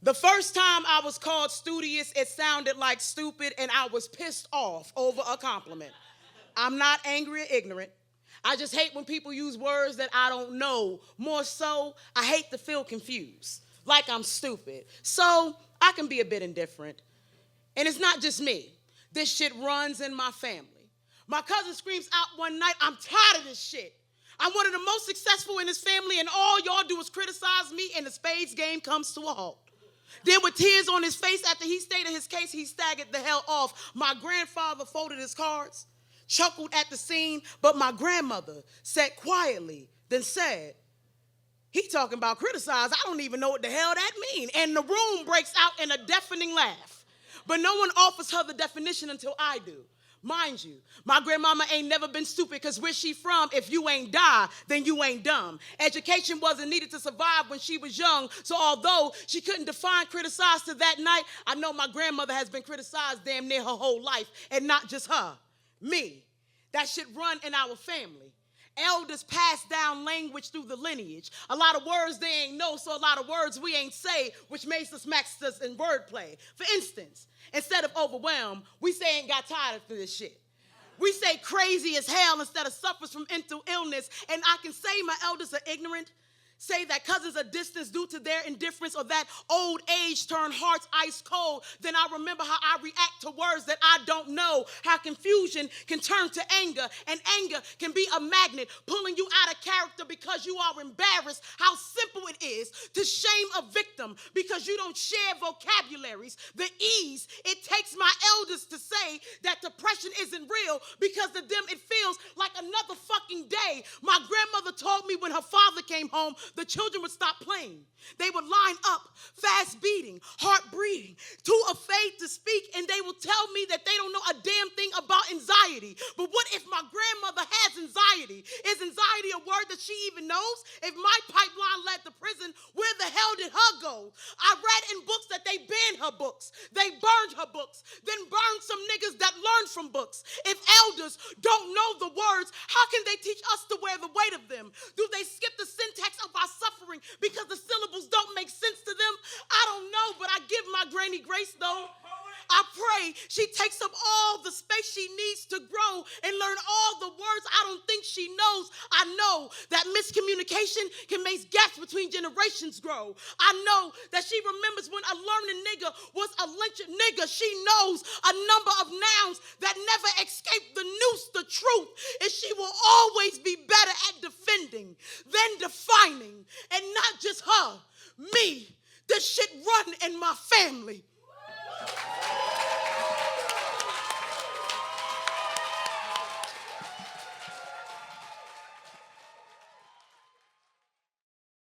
The first time I was called studious, it sounded like stupid, and I was pissed off over a compliment. I'm not angry or ignorant. I just hate when people use words that I don't know. More so, I hate to feel confused, like I'm stupid. So I can be a bit indifferent. And it's not just me. This shit runs in my family. My cousin screams out one night, "I'm tired of this shit. I'm one of the most successful in this family, and all y'all do is criticize me, and the spades game comes to a halt." Then with tears on his face after he stated his case, he staggered the hell off. My grandfather folded his cards, chuckled at the scene, but my grandmother sat quietly, then said, "He talking about criticize. I don't even know what the hell that mean." And the room breaks out in a deafening laugh. But no one offers her the definition until I do. Mind you, my grandmama ain't never been stupid, because where she from, if you ain't die, then you ain't dumb. Education wasn't needed to survive when she was young, so although she couldn't define criticize to that night, I know my grandmother has been criticized damn near her whole life, and not just her, me. That shit run in our family. Elders pass down language through the lineage. A lot of words they ain't know, so a lot of words we ain't say, which makes us masters in wordplay. For instance, instead of overwhelmed, we say ain't got tired of this shit. We say crazy as hell instead of suffers from mental illness. And I can say my elders are ignorant, say that cousins are distant due to their indifference, or that old age turned hearts ice cold. Then I remember how I react to words that I don't know, how confusion can turn to anger, and anger can be a magnet pulling you out of character because you are embarrassed, how simple it is to shame a victim because you don't share vocabularies. The ease it takes my elders to say that depression isn't real, because to them it feels like another fucking day. My grandmother told me when her father came home, the children would stop playing. They would line up, fast beating, heart beating, too afraid to speak, and they will tell me that they don't know a damn thing about anxiety. But what if my grandmother has anxiety? Is anxiety a word that she even knows? If my pipeline led to prison, where the hell did her go? I read in books that they banned her books. They burned her books, then burned some niggas that learned from books. If elders don't know the words, how can they teach us to wear the weight of them? Do they skip the syntax of our suffering because the syllables don't make sense to them? I don't know, but I give my granny grace though. I pray she takes up all the space she needs to grow and learn all the words I don't think she knows. I know that miscommunication can make gaps between generations grow. I know that she remembers when a learning nigga was a lynching nigga. She knows a number of nouns that never escape the noose. The truth is she will always be better at defending than defining. And not just her, me. This shit run in my family.